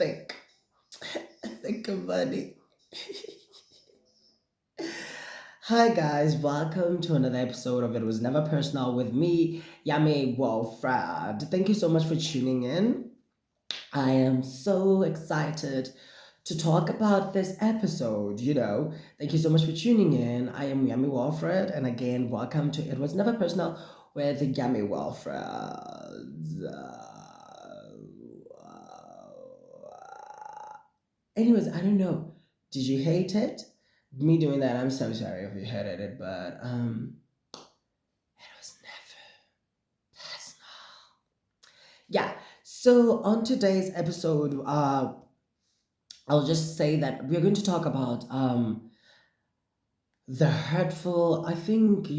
Think. Think about it. Hi guys, welcome to another episode of It Was Never Personal with me, Yame Walfred. Thank you so much for tuning in. I am so excited to talk about this episode. Thank you so much for tuning in. I am Yami Walfred, and again, welcome to It Was Never Personal with Yami Walfred. Anyways, I don't know. Did you hate it? Me doing that, I'm so sorry if you hated it, but it was never personal. Yeah. So on today's episode, I'll just say that we're going to talk about the hurtful. I think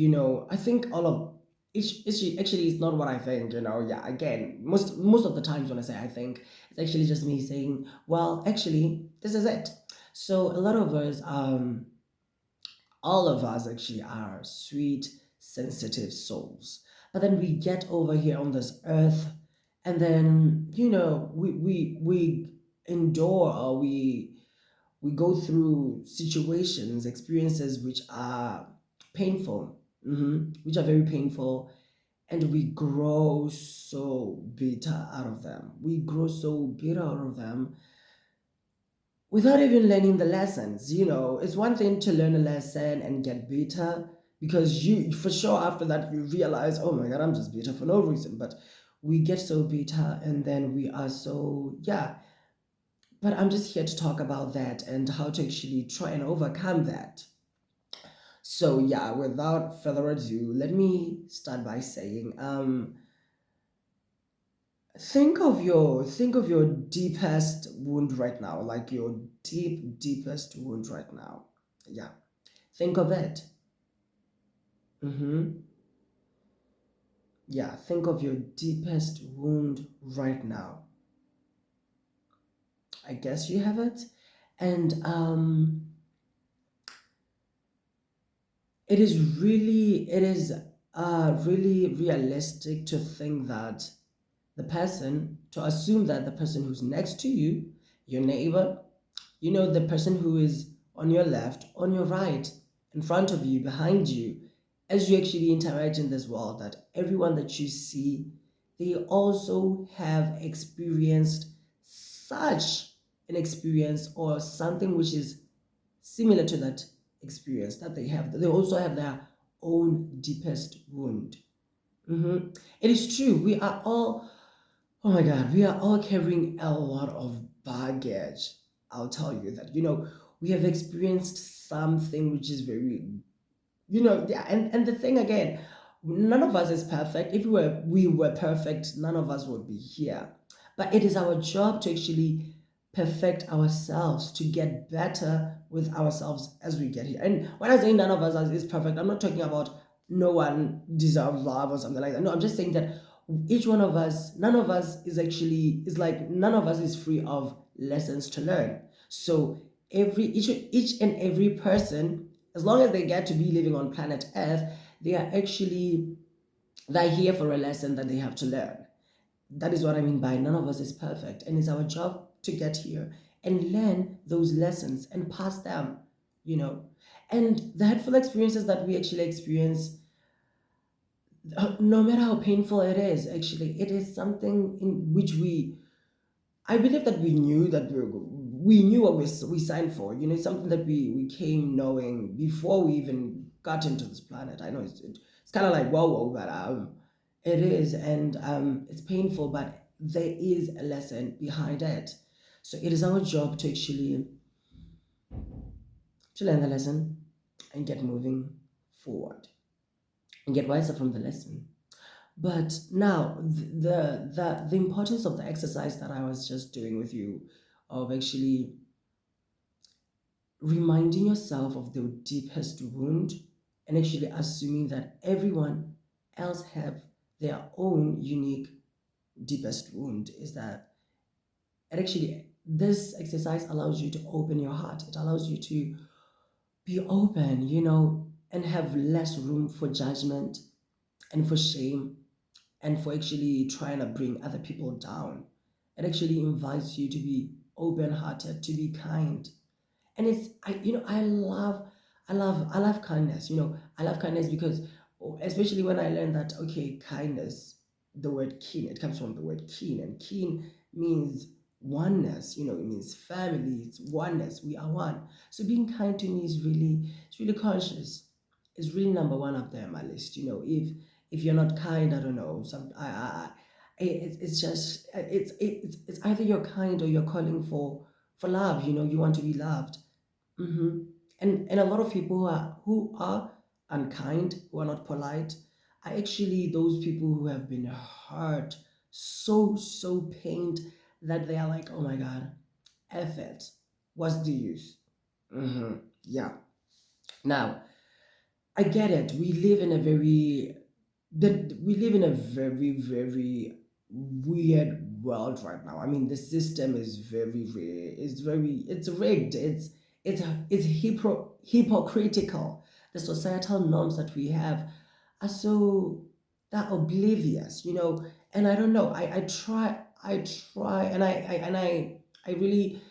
all of it's actually it's not what I think. Yeah. Again, most of the times when I say I think, it's actually just me saying, well, actually, this is it. So a lot of us, all of us actually are sweet, sensitive souls. But then we get over here on this earth, and then we endure, or we go through situations, experiences which are painful, which are very painful, and we grow so bitter out of them. We grow so bitter out of them without even learning the lessons. It's one thing to learn a lesson and get bitter, because you, for sure, after that, you realize, oh my God, I'm just bitter for no reason. But we get so bitter, and then we are so, yeah. But I'm just here to talk about that and how to actually try and overcome that. So, yeah, without further ado, let me start by saying, think of your deepest wound right now, like your deepest wound right now. Yeah, think of it. Mm-hmm. Yeah, think of your deepest wound right now. I guess you have it, and it is really realistic to think that to assume that the person who's next to you, your neighbor, the person who is on your left, on your right, in front of you, behind you, as you actually interact in this world, that everyone that you see, they also have experienced such an experience, or something which is similar to that experience that they have. They also have their own deepest wound. It is true. We are all, oh my God, we are all carrying a lot of baggage. I'll tell you that. We have experienced something which is very, yeah. And the thing again, none of us is perfect. If we were perfect, none of us would be here. But it is our job to actually perfect ourselves, to get better with ourselves as we get here. And when I say none of us is perfect, I'm not talking about no one deserves love or something like that. No, I'm just saying that each one of us, none of us is like, none of us is free of lessons to learn. So each and every person, as long as they get to be living on planet Earth, they are actually, they're here for a lesson that they have to learn. That is what I mean by none of us is perfect, and it's our job to get here and learn those lessons and pass them, you know. And the hurtful experiences that we actually experience, no matter how painful it is, actually, it is something in which I believe that we knew what we signed for. It's something that we came knowing before we even got into this planet. I know it's kind of like whoa, but it is, and it's painful, but there is a lesson behind it. So it is our job to actually to learn the lesson and get moving forward and get wiser from the lesson. But now, the importance of the exercise that I was just doing with you, of actually reminding yourself of the deepest wound, and actually assuming that everyone else have their own unique deepest wound, is that it actually, this exercise allows you to open your heart. It allows you to be open, and have less room for judgment and for shame, and for actually trying to bring other people down. It actually invites you to be open-hearted, to be kind. And it's I you know I love kindness. I love kindness because, especially when I learned that, okay, kindness, the word keen, it comes from the word keen, and keen means oneness. It means family, it's oneness, we are one. So being kind to me is really, it's really conscious. It's really number one up there on my list. If you're not kind, I don't know, it's just it's either you're kind or you're calling for love. You want to be loved. And a lot of people who are unkind, who are not polite, are actually those people who have been hurt, so pained, that they are like, oh my god, F it. What's the use? Yeah. Now, I get it. We live in a very, very weird world right now. I mean, the system is it's rigged. It's hypocritical. The societal norms that we have are so that oblivious, And I don't know. I try, and I really,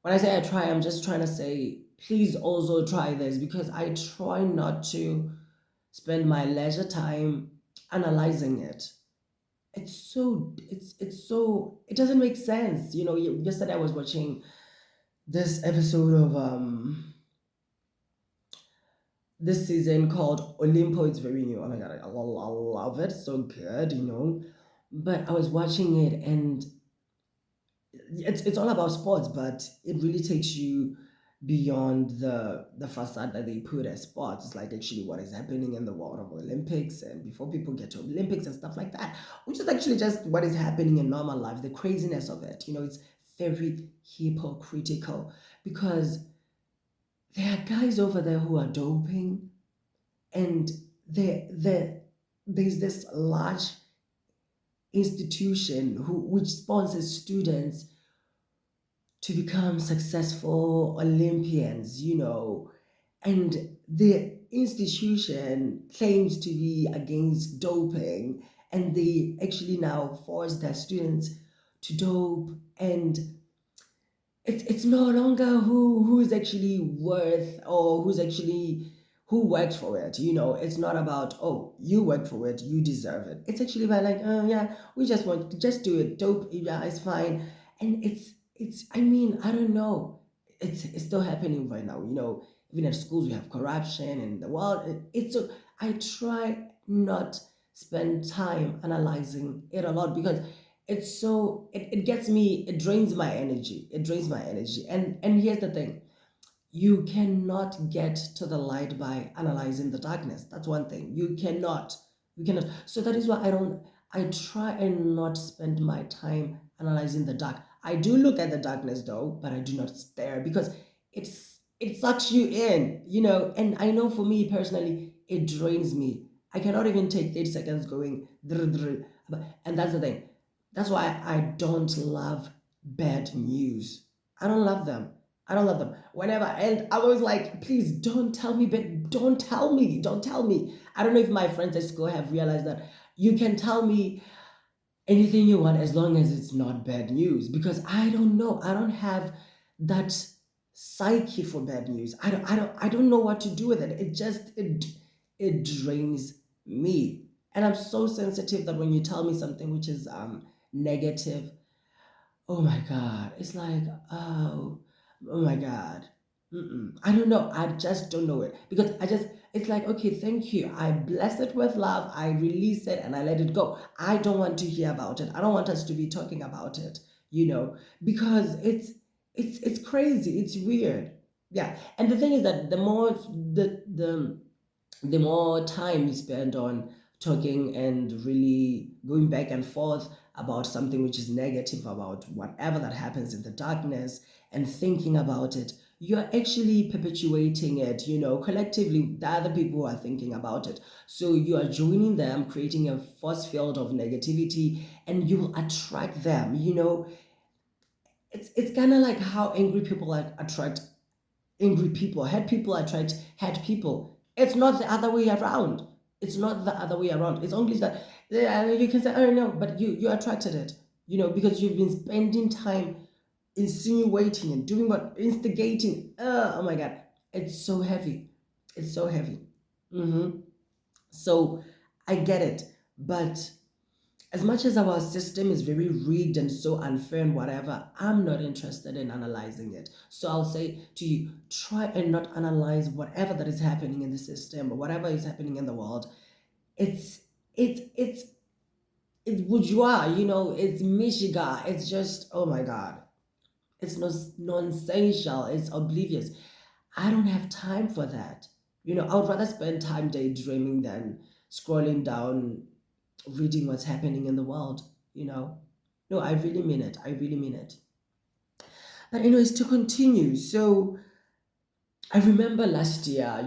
when I say I try, I'm just trying to say, please also try this, because I try not to spend my leisure time analyzing it. It doesn't make sense. Yesterday I was watching this episode of this season called Olimpo. It's very new. Oh my god, I love it. So good. But I was watching it, and it's all about sports, but it really takes you beyond the facade that they put as sports. It's like actually what is happening in the world of Olympics, and before people get to Olympics and stuff like that, which is actually just what is happening in normal life, the craziness of it. It's very hypocritical, because there are guys over there who are doping, and there's this large institution which sponsors students to become successful Olympians, and the institution claims to be against doping, and they actually now force their students to dope, and it's no longer who is actually worth, or who worked for it. It's not about, oh, you worked for it, you deserve it. It's actually about like, oh yeah, we just want to just do it. Dope, yeah, it's fine. And it's I mean, I don't know. It's still happening right now. Even at schools we have corruption, and the world. It's so I try not spend time analyzing it a lot, because it gets me, it drains my energy. And here's the thing: you cannot get to the light by analyzing the darkness. That's one thing. You cannot. So that is why I try and not spend my time analyzing the dark. I do look at the darkness though, but I do not stare, because it sucks you in, and I know, for me personally, it drains me. I cannot even take 30 seconds going drr, drr. And that's the thing. That's why I don't love bad news. I don't love them. I don't love them. Whenever, and I was like, please don't tell me, but don't tell me. I don't know if my friends at school have realized that you can tell me anything you want as long as it's not bad news, because I don't know. I don't have that psyche for bad news. I don't know what to do with it. It drains me. And I'm so sensitive that when you tell me something which is negative, oh my God. It's like, oh my God. I don't know. I just don't know it, because it's like, okay, thank you. I bless it with love. I release it and I let it go. I don't want to hear about it. I don't want us to be talking about it, because it's crazy. It's weird. Yeah. And the thing is that the more time you spend on talking and really going back and forth about something which is negative, about whatever that happens in the darkness, and thinking about it, you're actually perpetuating it, collectively, the other people who are thinking about it. So you are joining them, creating a force field of negativity, and you will attract them. It's kind of like how angry people attract angry people. Had people attract had people. It's not the other way around. It's not the other way around. It's only that, yeah, you can say, oh no, but you attracted it, because you've been spending time insinuating and doing what instigating. Oh my god, it's so heavy. It's so heavy. Hmm. So I get it, but as much as our system is very rigged and so unfair and whatever, I'm not interested in analyzing it. So I'll say to you, try and not analyze whatever that is happening in the system or whatever is happening in the world. It's it's it's bourgeois, it's Michigan. It's just, oh my god, it's nonsensical. It's oblivious. I don't have time for that. I would rather spend time daydreaming than scrolling down reading what's happening in the world, you know. No, I really mean it. I really mean it. But anyways, to continue. So I remember last year, I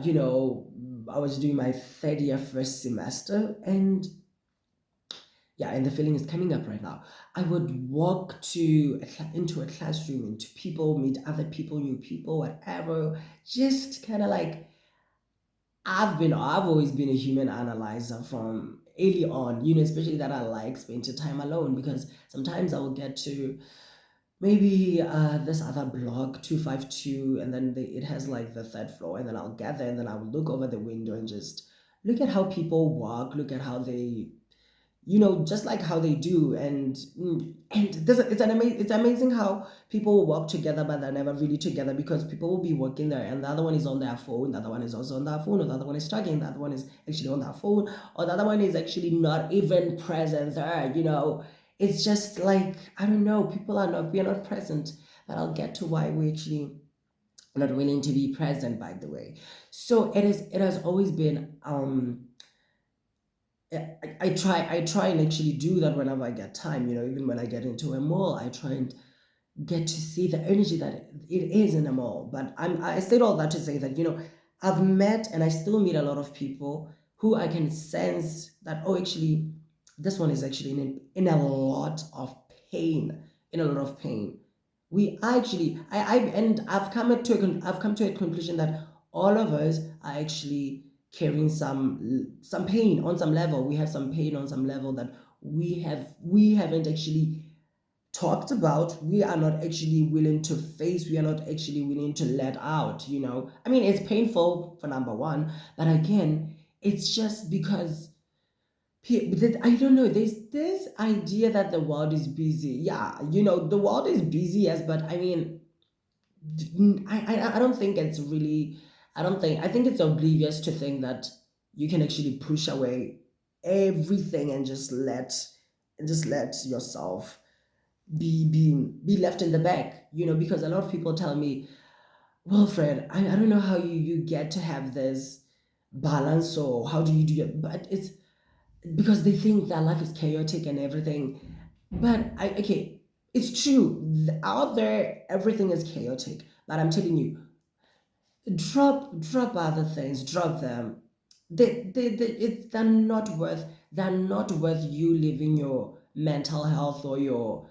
was doing my third year first semester, and yeah, and the feeling is coming up right now. I would walk into a classroom, into people, meet other people, new people, whatever. Just kind of like I've always been a human analyzer from early on, especially that I like spending time alone because sometimes I will get to maybe this other block 252 and then it has like the third floor and then I'll get there and then I'll look over the window and just look at how people walk, look at how they just like how they do and it's amazing how people will work together but they're never really together because people will be working there and the other one is on their phone, the other one is also on their phone, or the other one is talking, the other one is actually on their phone, or the other one is actually not even present there. It's just like, I don't know, we are not present, but I'll get to why we actually not willing to be present, by the way. So it has always been I try and actually do that whenever I get time. Even when I get into a mall, I try and get to see the energy that it is in a mall. But I said all that to say that I've met and I still meet a lot of people who I can sense that, oh, actually this one is actually in a lot of pain, in a lot of pain. We actually I and I've come to a conclusion that all of us are actually carrying some pain on some level. We have some pain on some level that we haven't actually talked about, we are not actually willing to face, we are not actually willing to let out. I mean, it's painful for number one, but again, it's just because I don't know, there's this idea that the world is busy. Yeah, the world is busy, yes, but I mean, I don't think it's really, I think it's oblivious to think that you can actually push away everything and just let yourself be left in the back, because a lot of people tell me, well, Fred, I don't know how you get to have this balance, or how do you do it, but it's because they think that life is chaotic and everything. But okay, it's true. Out there, everything is chaotic. But I'm telling you, drop other things, drop them. They're not worth you living your mental health or your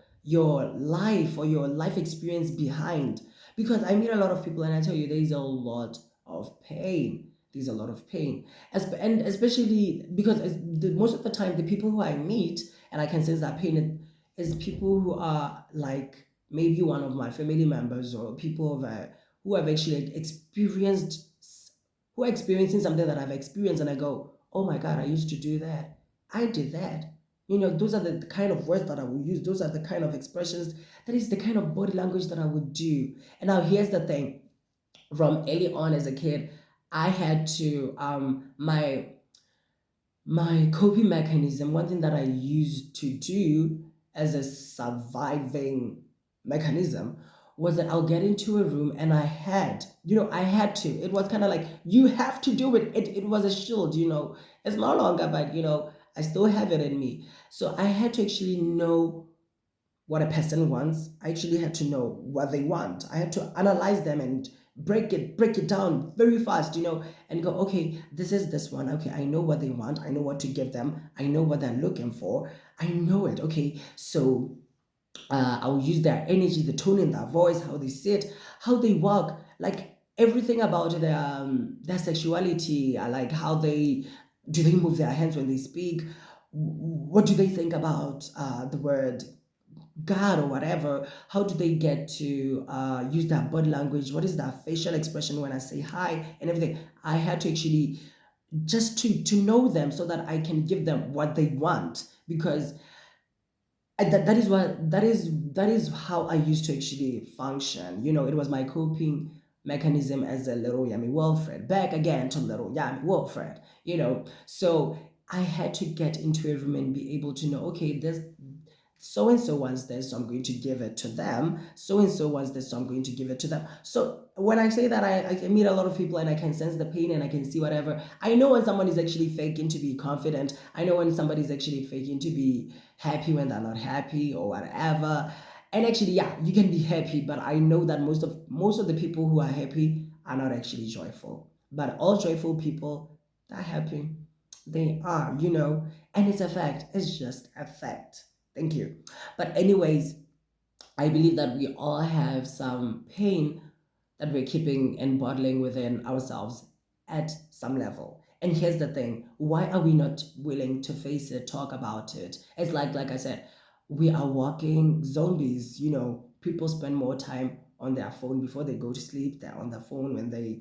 life experience behind. Because I meet a lot of people and I tell you there's a lot of pain. There's a lot of pain. And especially because most of the time the people who I meet and I can sense that pain is people who are like maybe one of my family members or people who have actually who are experiencing something that I've experienced, and I go, oh my God, I used to do that. I did that. Those are the kind of words that I would use. Those are the kind of expressions. That is the kind of body language that I would do. And now here's the thing. From early on as a kid, I had to my coping mechanism, one thing that I used to do as a surviving mechanism was that I'll get into a room and I had to. It was kind of like, you have to do it. It was a shield. It's no longer, but, I still have it in me. So I had to actually know what a person wants. I actually had to know what they want. I had to analyze them and break it down very fast, and go, okay, this is this one. Okay, I know what they want. I know what to give them. I know what they're looking for. I know it. Okay, so I'll use their energy, the tone in their voice, how they sit, how they walk, like everything about their sexuality, like how they move their hands when they speak. What do they think about the word God or whatever, how do they get to use their body language? What is that facial expression when I say hi and everything? I had to actually just to know them so that I can give them what they want, because that is how I used to actually function. It was my coping mechanism as a little Yummy Wilfred. Back again to little Yummy Wilfred. So I had to get into a room and be able to know, okay, this so and so wants this, so I'm going to give it to them. So and so wants this, so I'm going to give it to them. So when I say that, I meet a lot of people and I can sense the pain and I can see whatever. I know when someone is actually faking to be confident. I know when somebody's actually faking to be happy when they're not happy or whatever. And actually, yeah, you can be happy, but I know that most of the people who are happy are not actually joyful. But all joyful people, they're happy. They are, and it's a fact. It's just a fact. Thank you. But anyways, I believe that we all have some pain that we're keeping and bottling within ourselves at some level. And here's the thing, why are we not willing to face it, talk about it? It's like I said, we are walking zombies. People spend more time on their phone before they go to sleep. They're on their phone when they,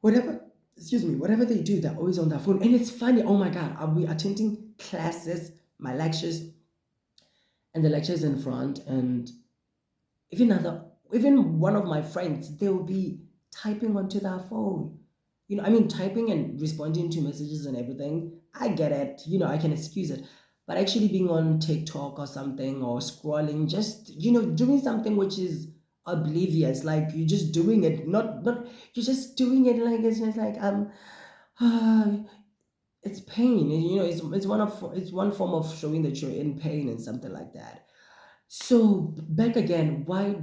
whatever, excuse me, whatever they do, they're always on their phone. And it's funny, oh my God, are we attending classes, my lectures, and the lectures in front, and even one of my friends, they will be typing onto their phone. I mean, typing and responding to messages and everything, I get it. I can excuse it. But actually being on TikTok or something, or scrolling, just doing something which is oblivious, like you're just doing it, not you're just doing it, like it's just like uh, it's pain. It's one form of showing that you're in pain and something like that. So back again, why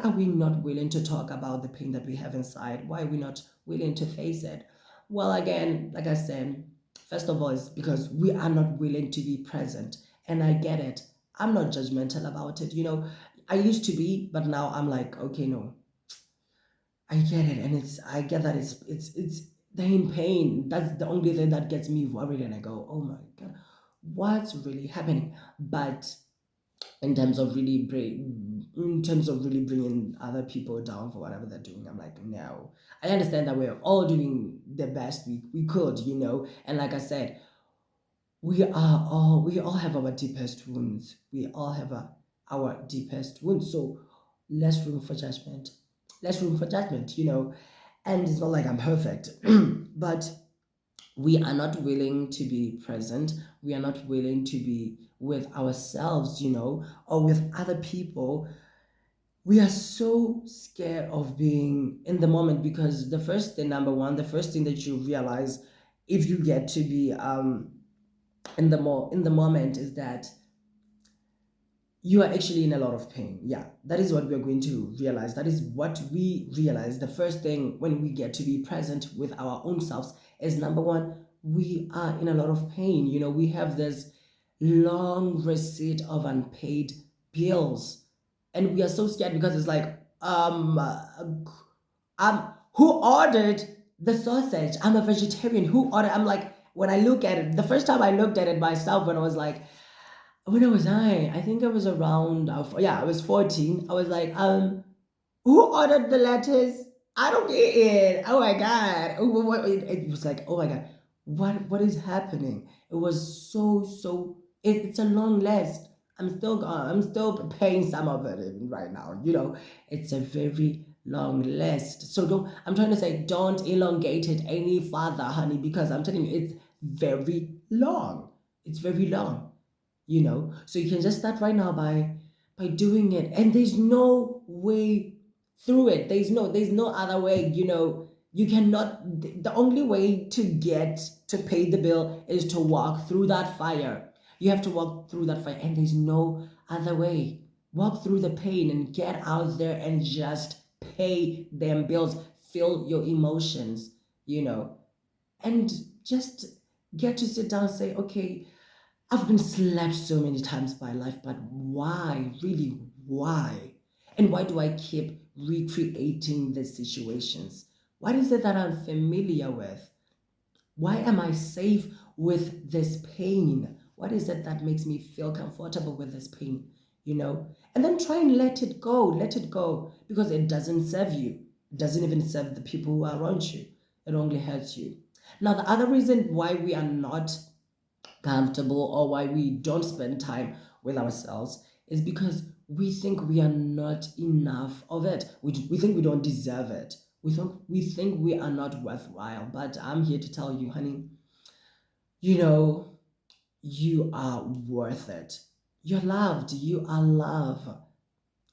are we not willing to talk about the pain that we have inside? Why are we not willing to face it? Well, again, like I said, first of all, it's because we are not willing to be present. And I get it. I'm not judgmental about it. I used to be, but now I'm like, okay, no, I get it. And I get that it's the in pain. That's the only thing that gets me worried. And I go, oh my God, what's really happening? But in terms of really bringing other people down for whatever they're doing, I'm like, no. I understand that we're all doing the best we could, and like I said, we all have our deepest wounds. We all have our deepest wounds. So less room for judgment. Less room for judgment, and it's not like I'm perfect. But we are not willing to be present. We are not willing to be with ourselves, or with other people. We are so scared of being in the moment, because number one, the first thing that you realize if you get to be in the moment is that you are actually in a lot of pain. Yeah, that is what we're going to realize. That is what we realize. The first thing when we get to be present with our own selves is, number one, we are in a lot of pain. We have this long receipt of unpaid bills, and we are so scared because it's like, who ordered the sausage? I'm a vegetarian. Who ordered? I'm like, when I look at it, the first time I looked at it myself, when I was nine, I think I was around, yeah, I was 14. I was like, who ordered the lettuce? I don't get it. Oh my God. It was like, oh my God, what is happening? It was it's a long list. I'm still paying some of it even right now. It's a very long list. So I'm trying to say, don't elongate it any further, honey, because I'm telling you, it's very long. It's very long. So you can just start right now by doing it, and there's no way through it. There's no other way. You cannot. The only way to get to pay the bill is to walk through that fire. You have to walk through that fire, and there's no other way. Walk through the pain and get out there and just pay them bills. Feel your emotions, you know and just get to sit down and say, okay, I've been slapped so many times by life, but why? Really, why? And why do I keep recreating these situations? What is it that I'm familiar with? Why am I safe with this pain? What is it that makes me feel comfortable with this pain? you know, and then try and let it go, because it doesn't serve you. It doesn't even serve the people who are around you. It only hurts you. Now, the other reason why we are not comfortable or why we don't spend time with ourselves is because we think we are not enough of it. We think we don't deserve it. We think we are not worthwhile. But I'm here to tell you, honey, you know, you are worth it. You're loved. You are love.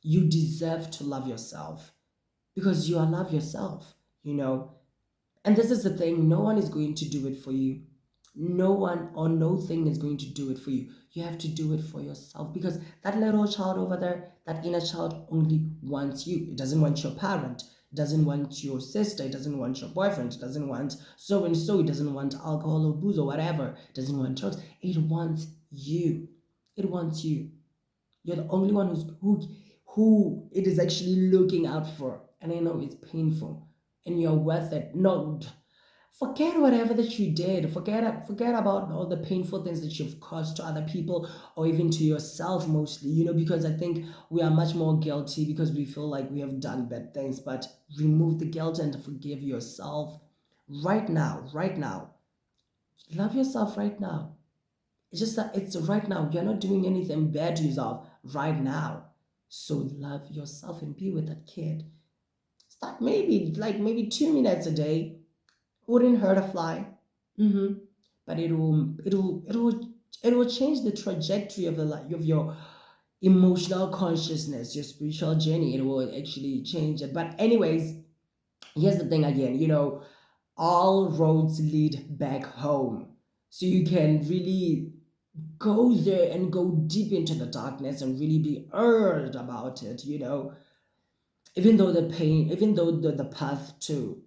You deserve to love yourself because you are love yourself, you know. And this is the thing, no one is going to do it for you. No one or no thing is going to do it for you. You have to do it for yourself, because that little child over there, that inner child, only wants you. It doesn't want your parent. It doesn't want your sister. It doesn't want your boyfriend. It doesn't want so and so. It doesn't want alcohol or booze or whatever. It doesn't want drugs. It wants you. It wants you. You're the only one who it is actually looking out for. And I know it's painful, and you're worth it. No, forget whatever that you did. Forget about all the painful things that you've caused to other people or even to yourself mostly, because I think we are much more guilty because we feel like we have done bad things. But remove the guilt and forgive yourself right now. Right now. Love yourself right now. It's just that it's right now. You're not doing anything bad to yourself right now. So love yourself and be with that kid. Start maybe 2 minutes a day. Wouldn't hurt a fly. Mm-hmm. But it will change the trajectory of the life of your emotional consciousness, your spiritual journey. It will actually change it. But anyways, here's the thing again. All roads lead back home. So you can really go there and go deep into the darkness and really be earned about it. Even though the pain, even though the path to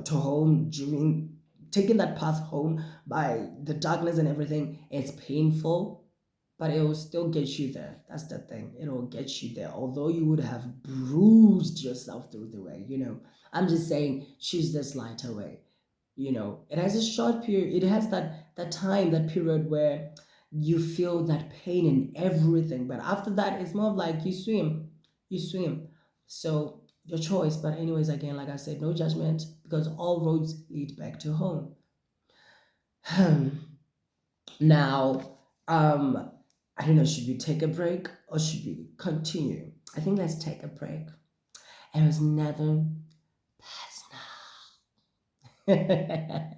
home, during taking that path home by the darkness and everything, it's painful, but it will still get you there. That's the thing. It will get you there, although you would have bruised yourself through the way. I'm just saying, choose this lighter way. It has a short period. It has that time, that period where you feel that pain and everything, but after that it's more of like you swim. So your choice. But anyways, again, like I said, no judgment, because all roads lead back to home. Now, I don't know, should we take a break or should we continue? I think let's take a break. It was never personal.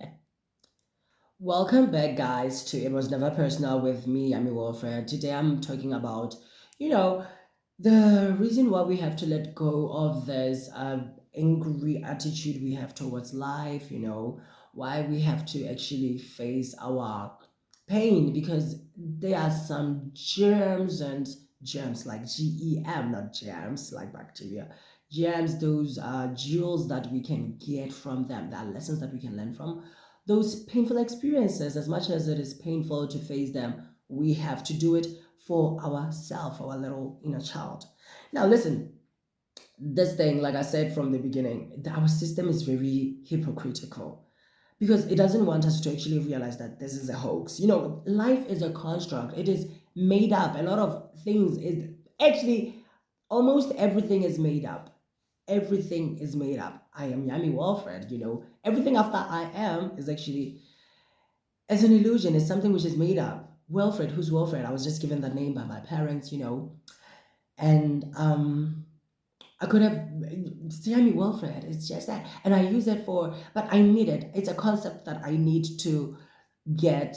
Welcome back, guys, to It Was Never Personal with me, I'm Wilfred. Today I'm talking about, you know, the reason why we have to let go of this angry attitude we have towards life, why we have to actually face our pain, because there are some germs, and germs like GEM, not germs like bacteria. Germs, those are jewels that we can get from them. There are lessons that we can learn from those painful experiences. As much as it is painful to face them, we have to do it for ourselves, our little inner child. Now, listen, this thing, like I said from the beginning, our system is very hypocritical because it doesn't want us to actually realize that this is a hoax. Life is a construct, it is made up. A lot of things is actually, almost everything is made up. Everything is made up. I am Yami Walfred. Everything after I am is actually, as an illusion, is something which is made up. Wilfred, who's Wilfred? I was just given that name by my parents. And I could have Yami Wilfred. It's just that. And I use it but I need it. It's a concept that I need to get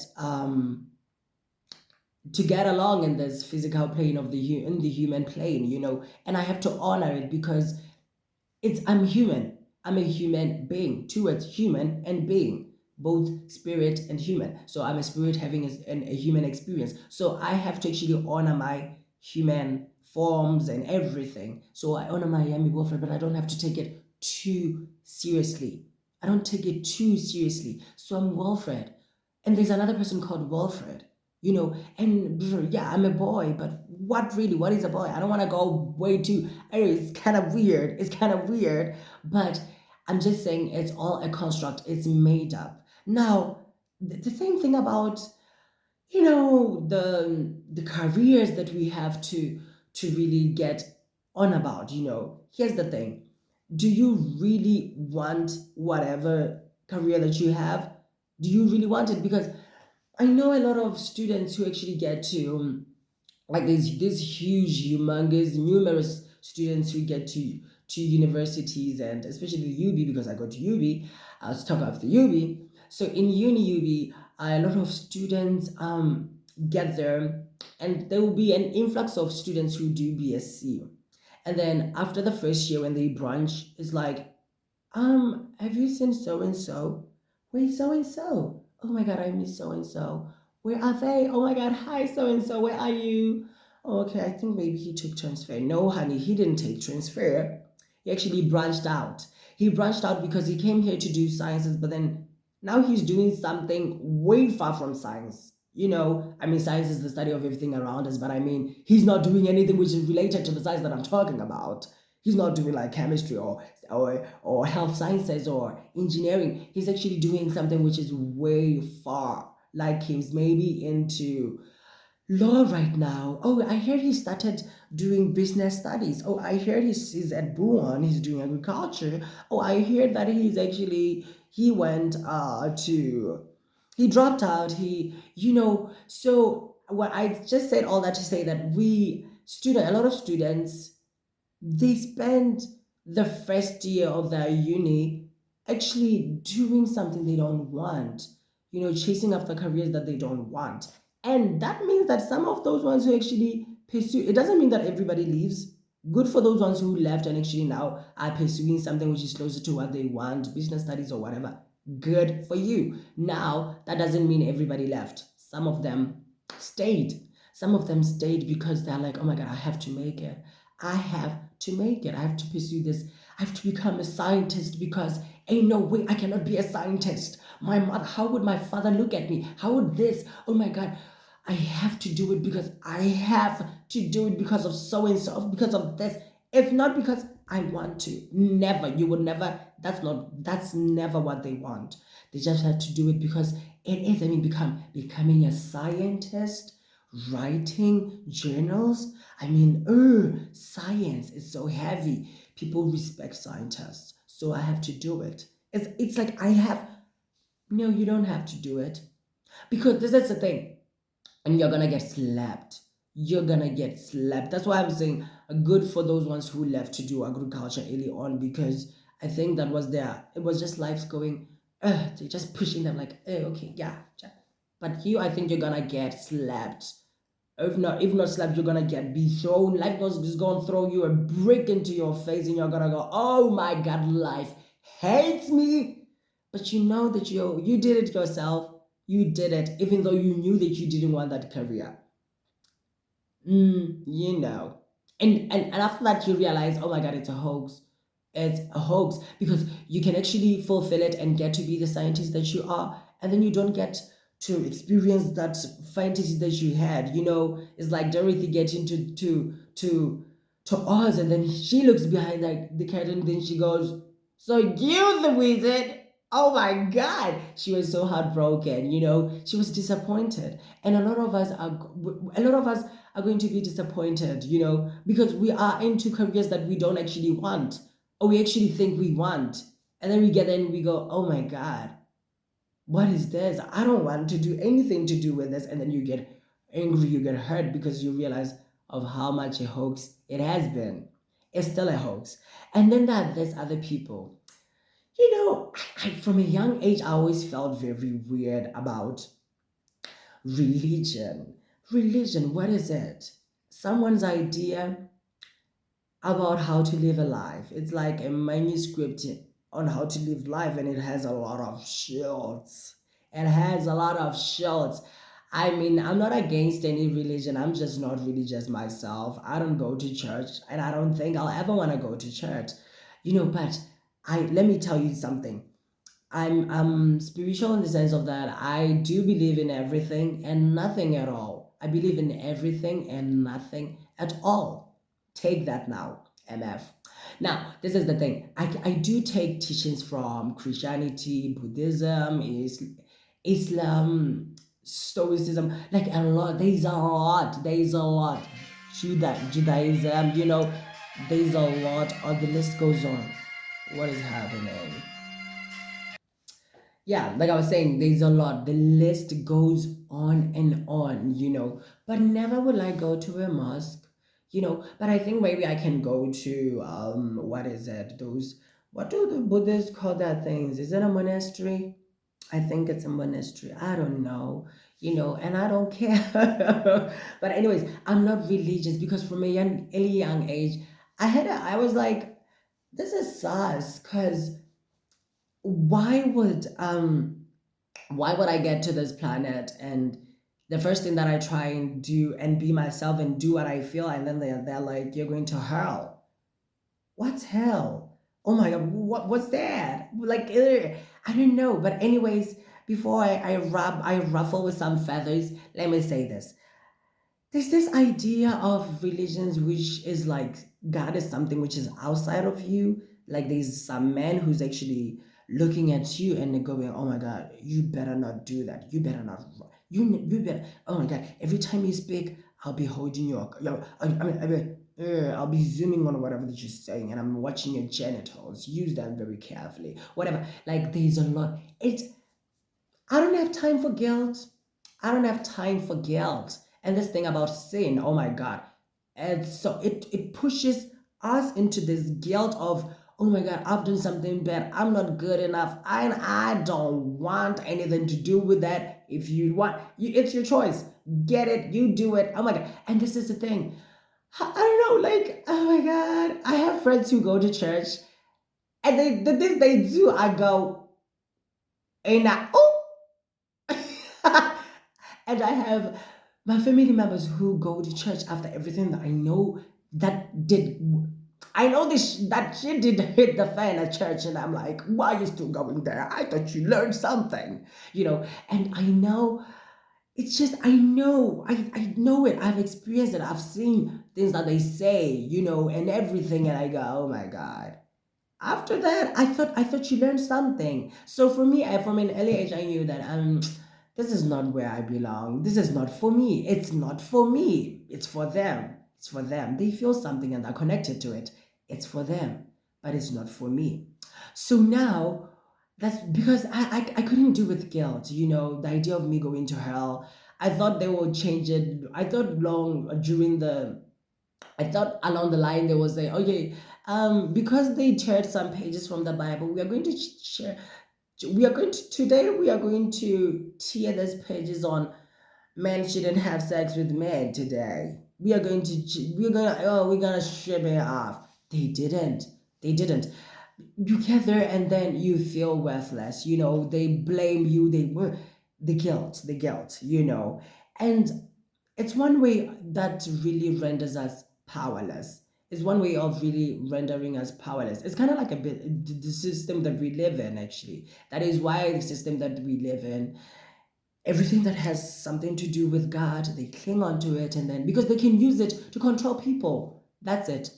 along in this physical plane of in the human plane. And I have to honor it because I'm human. I'm a human being. Two words, human and being, both spirit and human. So I'm a spirit having a human experience. So I have to actually honor my human forms and everything. So I honor my Yami Wilfred, but I don't have to take it too seriously. I don't take it too seriously. So I'm Wilfred. And there's another person called Wilfred. And yeah, I'm a boy, but what is a boy? I don't want to go way too, it's kind of weird. It's kind of weird, but I'm just saying it's all a construct. It's made up. Now, the same thing about, the careers that we have to really get on about. Here's the thing. Do you really want whatever career that you have? Do you really want it? Because I know a lot of students who actually get to like these huge, humongous, numerous students who get to universities, and especially the UB, because I go to UB. Let's talk about the UB. So in uni UB, a lot of students get there, and there will be an influx of students who do BSc, and then after the first year when they branch, it's like, have you seen so and so? Wait, so and so. Oh my god, I miss so and so. Where are they? Oh my god, hi so and so. Where are you? Oh, okay, I think maybe he took transfer. No, honey, he didn't take transfer. He actually branched out. He branched out because he came here to do sciences, but then now he's doing something way far from science. I mean, science is the study of everything around us, but I mean, he's not doing anything which is related to the science that I'm talking about. He's not doing like chemistry or health sciences or engineering. He's actually doing something which is way far. Like he's maybe into law right now. Oh, I hear he started doing business studies. Oh, I hear he's at Buon. He's doing agriculture. Oh, I hear that he went to he dropped out. So what I just said all that to say that a lot of students, they spend the first year of their uni actually doing something they don't want, chasing after careers that they don't want. And that means that some of those ones who actually pursue, it doesn't mean that everybody leaves. Good for those ones who left and actually now are pursuing something which is closer to what they want, business studies or whatever. Good for you. Now, that doesn't mean everybody left. Some of them stayed. Some of them stayed because they're like, oh my God, I have to make it. I have to make it. I have to pursue this. I have to become a scientist because ain't no way I cannot be a scientist. My mother, how would my father look at me? How would this? Oh my God, I have to do it because I have to do it because of so and so, because of this. If not because I want to. Never. You would never. That's never what they want. They just have to do it because it is. I mean, becoming a scientist, writing journals. I mean, science is so heavy. People respect scientists, so I have to do it. It's like I have. No, you don't have to do it because this is the thing, and you're gonna get slapped. You're gonna get slapped. That's why I'm saying good for those ones who left to do agriculture early on, because I think that was it was just life's going. They're just pushing them like, okay, yeah, yeah. But you, I think you're gonna get slapped. If not slapped, you're gonna get be thrown. Life is gonna throw you a brick into your face, and you're gonna go, "Oh my God, life hates me." But you know that you did it yourself. You did it, even though you knew that you didn't want that career. You know. And after that, you realize, oh my God, it's a hoax. It's a hoax because you can actually fulfill it and get to be the scientist that you are, and then you don't get to experience that fantasy that you had. It's like Dorothy getting to Oz, and then she looks behind like the curtain, then she goes, "So you the wizard." Oh my God, she was so heartbroken. She was disappointed, and a lot of us are going to be disappointed, because we are into careers that we don't actually want, or we actually think we want. And then we get there and we go, oh my God, what is this? I don't want to do anything to do with this. And then you get angry, you get hurt because you realize of how much a hoax it has been. It's still a hoax. And then there's other people. From a young age, I always felt very weird about religion. Religion, what is it? Someone's idea about how to live a life. It's like a manuscript on how to live life, and it has a lot of shields. It has a lot of shields. I mean, I'm not against any religion. I'm just not religious myself. I don't go to church, and I don't think I'll ever want to go to church. But I let me tell you something. I'm spiritual in the sense of that I do believe in everything and nothing at all. I believe in everything and nothing at all. Take that now, MF. Now, this is the thing. I do take teachings from Christianity, Buddhism, Islam, Stoicism, like a lot. There's a lot. Judaism, there's a lot, or the list goes on. What is happening? Yeah, like I was saying, there's a lot. The list goes on and on, but never will I go to a mosque, but I think maybe I can go to, what is it? What do the Buddhists call that things? Is it a monastery? I think it's a monastery. I don't know, and I don't care. But anyways, I'm not religious because from a early young age, I was like, this is sus, because why would um why would I get to this planet and the first thing that I try and do and be myself and do what I feel, and then they're like, you're going to hell. What's hell? Oh my god, what's that? Like, I don't know. But anyways, before I ruffle with some feathers, let me say this. There's this idea of religions which is like God is something which is outside of you. Like there's some man who's actually looking at you and going, "Oh my God, you better not do that. You better not. You better. Oh my God, every time you speak, I'll be holding your. I'll be zooming on whatever that you're saying, and I'm watching your genitals. Use that very carefully. Whatever. Like there's a lot. It's I don't have time for guilt. I don't have time for guilt. And this thing about sin, oh my God. And so it pushes us into this guilt of, oh my God, I've done something bad. I'm not good enough. And I don't want anything to do with that. If you want, it's your choice. Get it, you do it. Oh my God. And this is the thing. I don't know, like, oh my God. I have friends who go to church and the things they do, I go, and oh, and I have my family members who go to church after everything that I know that did. I know that shit did hit the fan at church, and I'm like, why are you still going there? I thought you learned something, And I know it's just I know it. I've experienced it. I've seen things that they say, and everything, and I go, oh my god. After that, I thought you learned something. So for me, from an early age, I knew that this is not where I belong. This is not for me. It's not for me. It's for them. It's for them. They feel something and they're connected to it. It's for them, but it's not for me. So now that's because I couldn't do with guilt. The idea of me going to hell. I thought they would change it. I thought long during the I thought along the line they will say, okay, because they shared some pages from the Bible, we are going to share. We are going to today. We are going to tear these pages on men shouldn't have sex with men today. We're gonna strip it off. They didn't. They didn't. You get there and then you feel worthless. They blame you. They were the guilt. And it's one way that really renders us powerless. It's one way of really rendering us powerless. It's kind of like a bit the system that we live in, actually. That is why the system that we live in, everything that has something to do with God, they cling onto it, and then because they can use it to control people. That's it.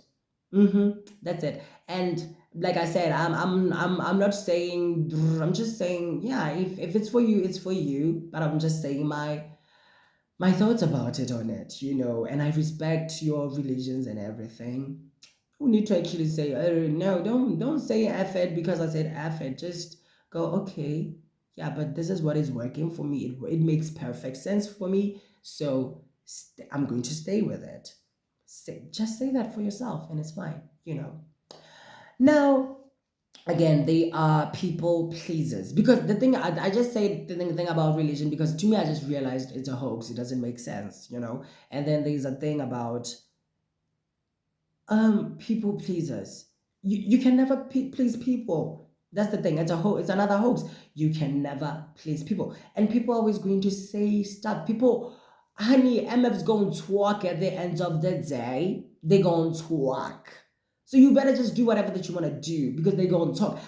That's it. And like I said, I'm not saying. I'm just saying, yeah. If it's for you, it's for you. But I'm just saying my thoughts about it on it. And I respect your religions and everything. We need to actually say, oh, no, don't say F it because I said F it. Just go, okay, yeah, but this is what is working for me. It makes perfect sense for me. So I'm going to stay with it. Just say that for yourself and it's fine. Now, again, they are people pleasers because the thing I just say the thing about religion because to me I just realized it's a hoax. It doesn't make sense. And then there's a thing about people pleasers. You can never please people. That's the thing. It's another hoax. You can never please people, and people are always going to say stuff. People, honey, MF's going to talk at the end of the day. They going to talk. So you better just do whatever that you want to do because they going to talk.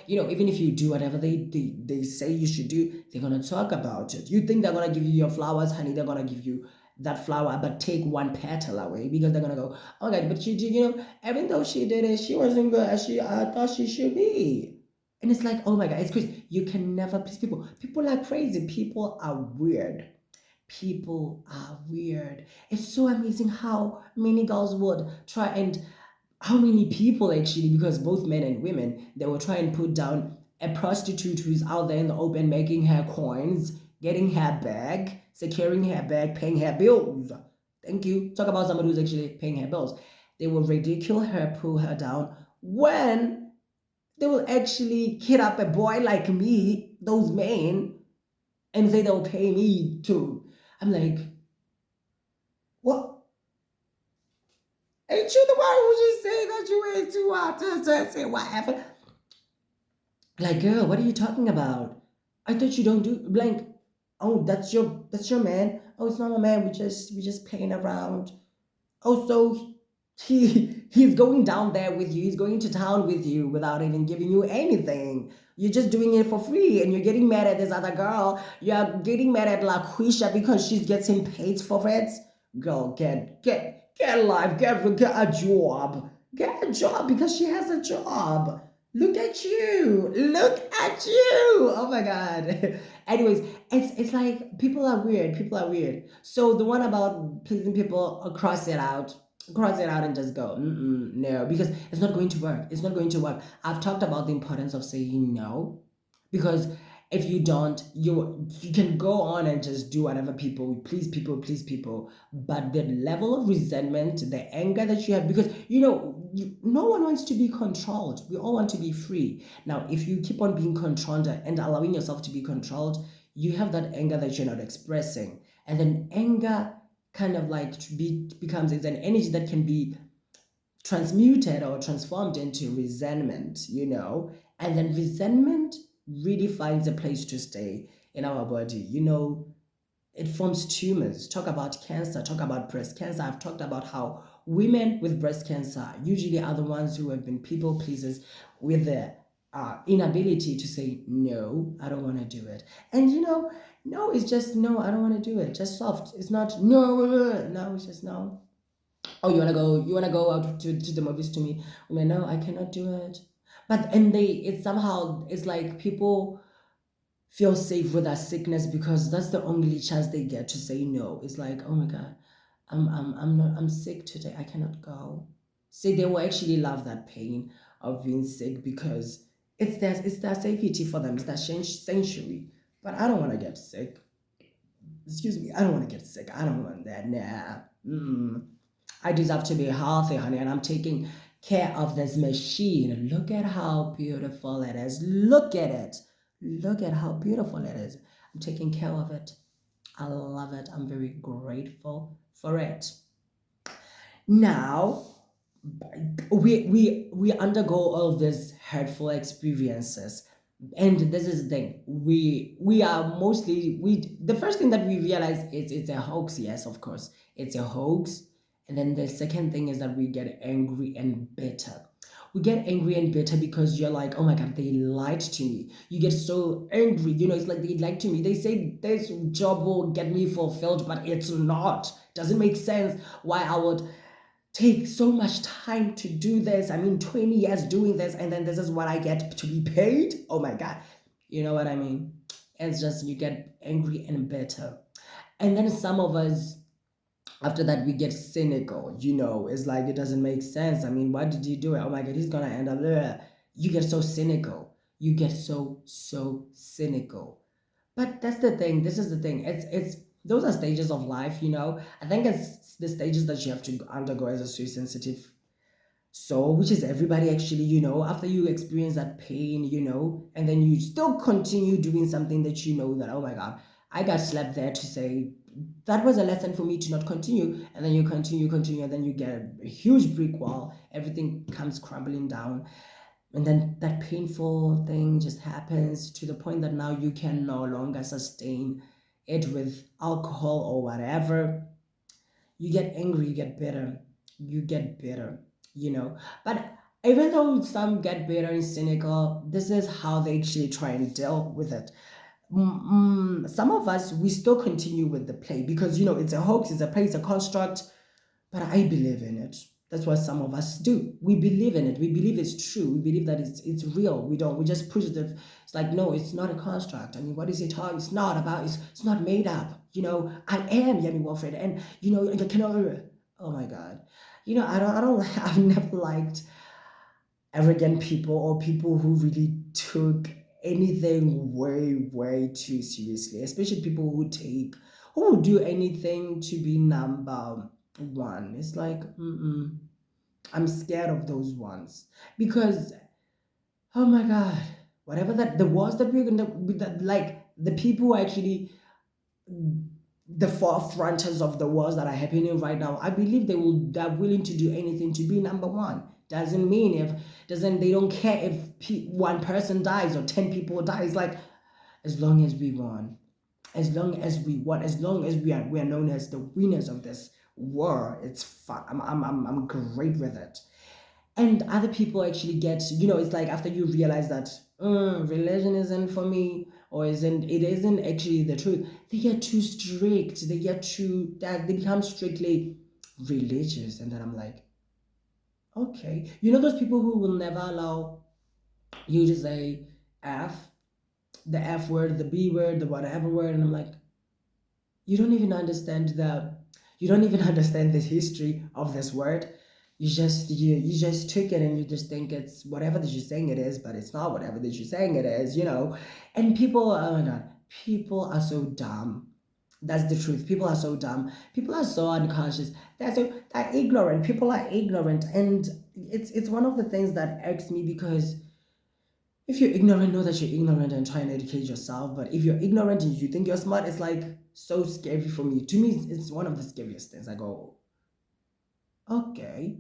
Even if you do whatever they say you should do, they're gonna talk about it. You think they're gonna give you your flowers, honey? They're gonna give you that flower, but take one petal away because they're gonna go, oh my God, but she did, even though she did it, she wasn't good as I thought she should be. And it's like, oh my God, it's crazy. You can never please people. People are crazy. People are weird. People are weird. It's so amazing how many girls would try and how many people actually, because both men and women, they will try and put down a prostitute who's out there in the open making her coins, getting her bag, securing her bag, paying her bills. Thank you. Talk about somebody who's actually paying her bills. They will ridicule her, pull her down when they will actually hit up a boy like me, those men, and say they'll pay me too. I'm like, what? Ain't you the one who just said that you ain't too hot to say whatever? Like, girl, what are you talking about? I thought you don't do blank. Oh, that's your man. Oh, it's not a man. We just playing around. Oh, so he's going down there with you. He's going to town with you without even giving you anything. You're just doing it for free, and you're getting mad at this other girl. You're getting mad at LaQuisha because she's getting paid for it. Girl, get a life, get a job, get a job because she has a job. Look at you, look at you. Oh my god. Anyways, it's like people are weird. People are weird. So the one about pleasing people, cross it out, and just go. Mm-mm, no, because it's not going to work. It's not going to work. I've talked about the importance of saying no, because if you don't, you can go on and just do whatever people, please people. But the level of resentment, the anger that you have, because no one wants to be controlled. We all want to be free. Now, if you keep on being controlled and allowing yourself to be controlled, you have that anger that you're not expressing, and then anger kind of like becomes it's an energy that can be transmuted or transformed into resentment. And then resentment really finds a place to stay in our body. It forms tumors. Talk about cancer, talk about breast cancer. I've talked about how women with breast cancer usually are the ones who have been people pleasers with the inability to say, no, I don't want to do it. And no, it's just no, I don't want to do it. Just soft. It's not no, no, it's just no. Oh, you wanna go out to the movies to me? I'm like, no, I cannot do it. But and it's somehow it's like people feel safe with that sickness because that's the only chance they get to say no. It's like, oh my god, I'm sick today. I cannot go. See, they will actually love that pain of being sick because it's their safety for them. It's their sanctuary. But I don't want to get sick. Excuse me, I don't want to get sick. I don't want that. Nah. Mm. I deserve to be healthy, honey, and I'm taking care of this machine. Look at how beautiful it is. Look at it. Look at how beautiful it is. I'm taking care of it. I love it. I'm very grateful for it. Now, we undergo all these hurtful experiences, and this is the thing. We are mostly we the first thing that we realize is it's a hoax. Yes, of course, it's a hoax. And then the second thing is that we get angry and bitter. We get angry and bitter because you're like, oh my god, they lied to me. You get so angry. It's like they lied to me. They say this job will get me fulfilled, but it's not. Doesn't make sense why I would take so much time to do this. I mean, 20 years doing this, and then this is what I get to be paid. Oh my god. You know what I mean? It's just you get angry and bitter. And then some of us after that we get cynical. It's like it doesn't make sense. I mean, why did you do it? Oh my god, he's gonna end up there. You get so cynical. You get so cynical. But that's the thing. This is the thing. It's those are stages of life. I think it's the stages that you have to undergo as a sweet sensitive soul, which is everybody actually. After you experience that pain, and then you still continue doing something that that, oh my god, I got slapped there to say that was a lesson for me to not continue. And then you continue, and then you get a huge brick wall. Everything comes crumbling down. And then that painful thing just happens to the point that now you can no longer sustain it with alcohol or whatever. You get angry, you get bitter. But even though some get bitter and cynical, this is how they actually try and deal with it. Some of us, we still continue with the play because it's a hoax, it's a play, it's a construct. But I believe in it. That's what some of us do. We believe in it. We believe it's true. We believe that it's real. We just push it. It's like, no, it's not a construct. I mean, what is it all? It's not about. It's not made up. I am Yemi Wilfred, and I cannot. Oh my God, I don't. I've never liked arrogant people or people who really took anything way, way too seriously, especially people who would do anything to be number one. It's like, I'm scared of those ones because, oh my God, whatever the wars that we're gonna, that, like the people who actually the forefronters of the wars that are happening right now, I believe they're willing to do anything to be number one. Doesn't mean if doesn't they don't care if one person dies or 10 people dies. Like, as long as we won, as long as we won, as long as we are known as the winners of this war, it's fun. I'm great with it. And other people actually get, it's like after you realize that religion isn't for me, or it isn't actually the truth, they get too strict, they get too that they become strictly religious. And then I'm like, okay, those people who will never allow you to say f the f word, the b word, the whatever word. And I'm like, you don't even understand the history of this word. You just took it and you just think it's whatever that you're saying it is, but it's not whatever that you're saying it is. And people, oh my God, people are so dumb. That's the truth. People are so dumb. People are so unconscious. They're ignorant. People are ignorant, and it's one of the things that irks me because if you're ignorant, know that you're ignorant and try and educate yourself. But if you're ignorant and you think you're smart, it's like so scary for me. To me, it's one of the scariest things. I go, okay,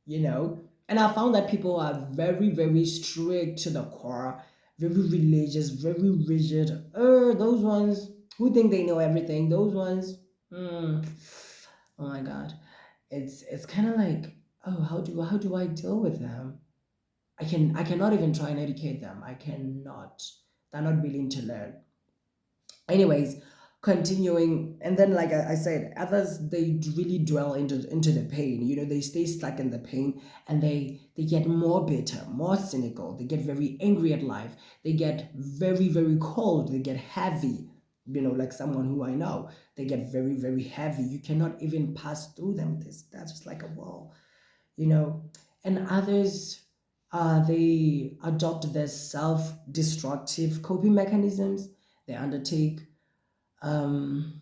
you know. And I found that people are very, very strict to the core, very religious, very rigid. Those ones who think they know everything, those ones, mm, oh my God. It's kind of like, oh, how do I deal with them? I cannot even try and educate them. I cannot. They're not willing to learn. Anyways, continuing, and then like I said, others, they really dwell into the pain. They stay stuck in the pain, and they get more bitter, more cynical. They get very angry at life. They get very, very cold. They get heavy. Like someone who I know, they get very, very heavy. You cannot even pass through them. That's just like a wall. you know and others, they adopt their self-destructive coping mechanisms. They undertake um,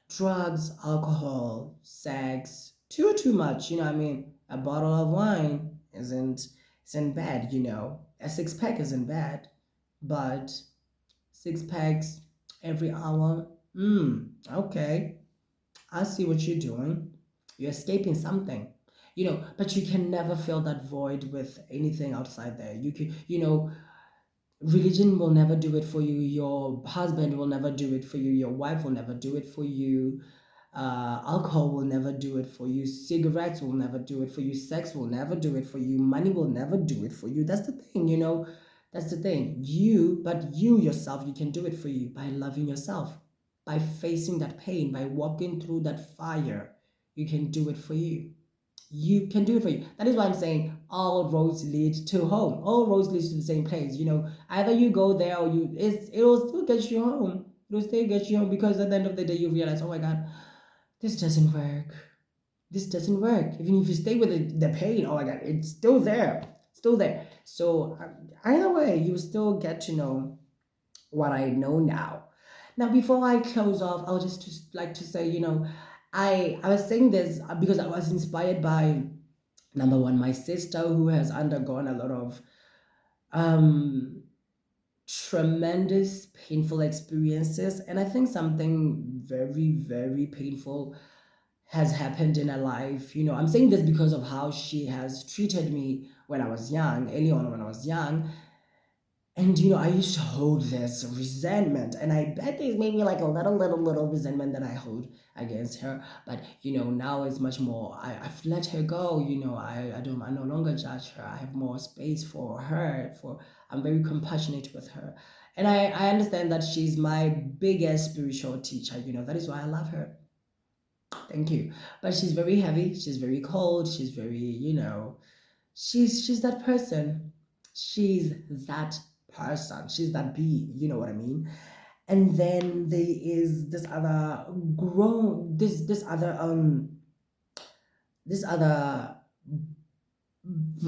drugs, alcohol, sex, too much. I mean, a bottle of wine isn't bad. A six-pack isn't bad, but six packs every hour, okay, I see what you're doing. You're escaping something, but you can never fill that void with anything outside there. Religion will never do it for you. Your husband will never do it for you. Your wife will never do it for you. Alcohol will never do it for you. Cigarettes will never do it for you. Sex will never do it for you. Money will never do it for you. That's the thing. That's the thing. But you yourself, you can do it for you by loving yourself, by facing that pain, by walking through that fire. You can do it for you. You can do it for you. That is why I'm saying all roads lead to home. All roads lead to the same place. Either you go there or it'll still get you home. It'll still get you home, because at the end of the day you realize, oh my God, this doesn't work. This doesn't work. Even if you stay with the pain, oh my God, it's still there. Still there. So either way, you still get to know what I know now. Now, before I close off, I'll just like to say, I was saying this because I was inspired by, number one, my sister, who has undergone a lot of um, tremendous painful experiences, and I think something very, very painful has happened in her life. I'm saying this because of how she has treated me when I was young, early on when I was young. And I used to hold this resentment, and I bet there's maybe like a little resentment that I hold against her. But now it's much more. I've let her go. I no longer judge her. I have more space for her. I'm very compassionate with her, and I understand that she's my biggest spiritual teacher. That is why I love her. Thank you. But she's very heavy. She's very cold. She's very, she's that person. She's that person. She's that bee. You know what I mean? And then there is this other grown this other,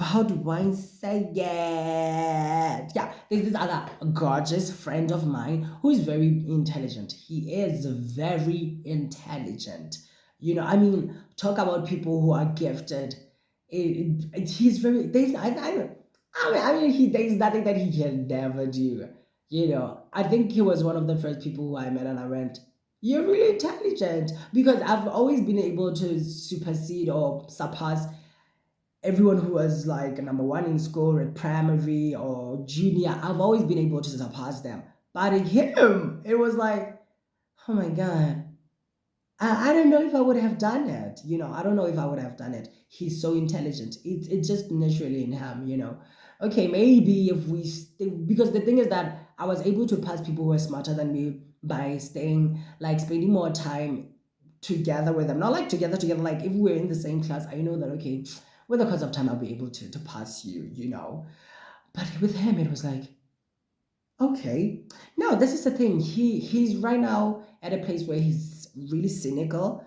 how do I say it? Yeah, there's this other gorgeous friend of mine who is very intelligent. He is very intelligent. I mean, talk about people who are gifted. He's very, there's nothing that he can never do. I think he was one of the first people who I met, and I went, "You're really intelligent," because I've always been able to supersede or surpass everyone who was like number one in school at primary or junior. I've always been able to surpass them. But in him, it was like, oh my God. I don't know if I would have done it. I don't know if I would have done it. He's so intelligent. It's just naturally in him. Okay, maybe if because the thing is that I was able to pass people who were smarter than me by spending more time together with them. Not like together, like if we're in the same class, I know that, okay, with the course of time, I'll be able to pass you. But with him, it was like, okay. No, this is the thing. He's right now at a place where he's really cynical,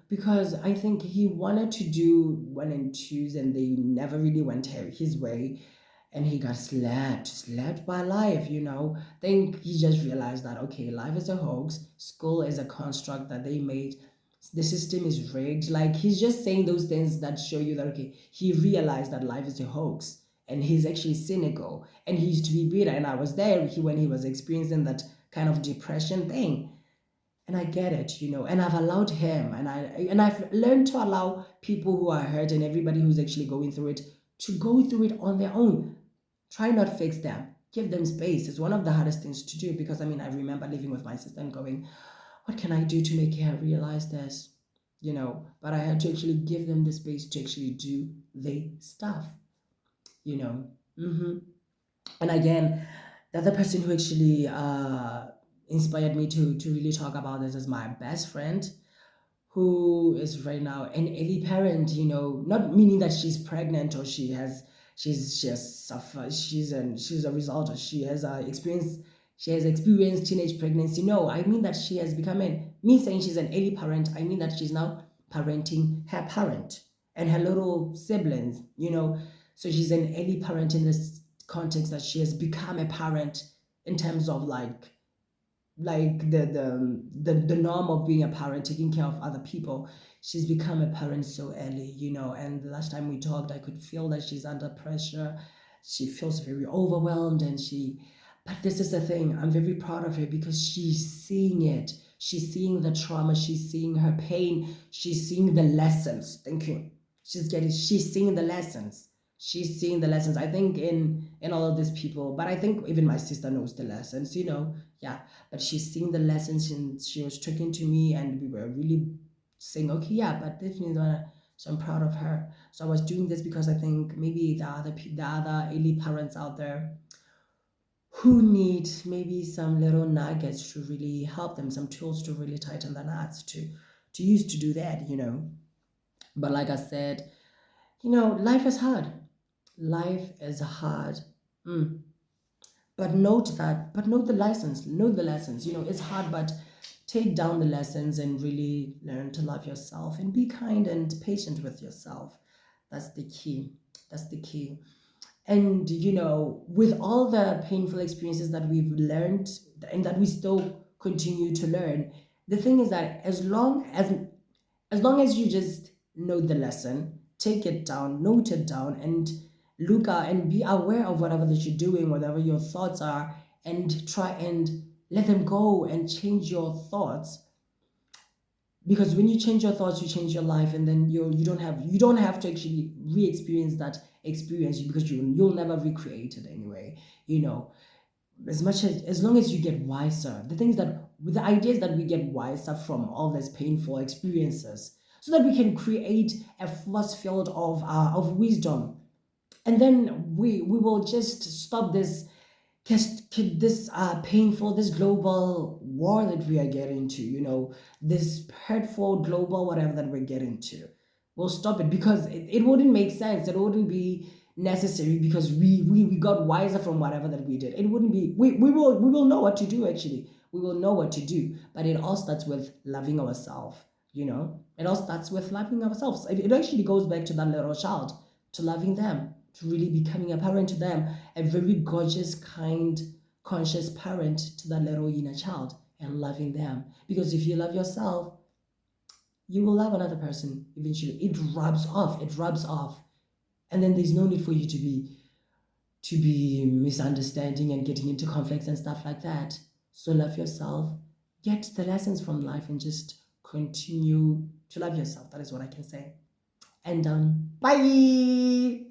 because I think he wanted to do one and twos and they never really went his way, and he got slapped by life. Then he just realized that, okay, life is a hoax, school is a construct that they made, the system is rigged. Like, he's just saying those things that show you that, okay, he realized that life is a hoax, and he's actually cynical, and he used to be bitter, and I was there when he was experiencing that kind of depression thing. And I get it. And I've allowed him, and I've learned to allow people who are hurt and everybody who's actually going through it to go through it on their own. Try not fix them. Give them space. It's one of the hardest things to do, because I mean, I remember living with my sister and going, what can I do to make her realize this? But I had to actually give them the space to actually do the stuff, you know. hmm And again, the other person who actually inspired me to really talk about this is my best friend, who is right now an early parent. Not meaning that she's pregnant or she has suffered, she's a result, or she has experienced teenage pregnancy. No, I mean that she has become me saying she's an early parent, I mean that she's now parenting her parent and her little siblings. So she's an early parent in this context, that she has become a parent in terms of like the norm of being a parent, taking care of other people. She's become a parent so early. And the last time we talked, I could feel that she's under pressure. She feels very overwhelmed, but this is the thing. I'm very proud of her because she's seeing it. She's seeing the trauma. She's seeing her pain. She's seeing the lessons. Thank you. She's seeing the lessons. She's seeing the lessons. I think in all of these people, but I think even my sister knows the lessons. Yeah, but she's seeing the lessons, and she was talking to me, and we were really saying, okay, yeah, but this means so I'm proud of her. So I was doing this because I think maybe the other early parents out there who need maybe some little nuggets to really help them, some tools to really tighten the knots to use to do that. But like I said, life is hard. Life is hard. Mm. But note the lessons. Note the lessons. It's hard, but take down the lessons and really learn to love yourself and be kind and patient with yourself. That's the key. That's the key. And with all the painful experiences that we've learned and that we still continue to learn, the thing is that as long as you just know the lesson, take it down, note it down, and look out and be aware of whatever that you're doing, whatever your thoughts are, and try and let them go and change your thoughts. Because when you change your thoughts, you change your life, and then you don't have to actually re-experience that experience, because you'll never recreate it anyway. You know, as long as you get wiser. The idea is that we get wiser from all these painful experiences, so that we can create a force field of wisdom, and then we will just stop this painful, this global war that we are getting to, this hurtful global whatever that we're getting to. We'll stop it, because it wouldn't make sense. It wouldn't be necessary because we got wiser from whatever that we did. It wouldn't be, we will know what to do actually. We will know what to do. But it all starts with loving ourselves, you know? It all starts with loving ourselves. It actually goes back to that little child, to loving them, to really becoming a parent to them, a very gorgeous, kind, conscious parent to that little inner child, and loving them. Because if you love yourself, you will love another person eventually. It rubs off. It rubs off. And then there's no need for you to be misunderstanding and getting into conflicts and stuff like that. So love yourself, get the lessons from life, and just continue to love yourself. That is what I can say. And bye.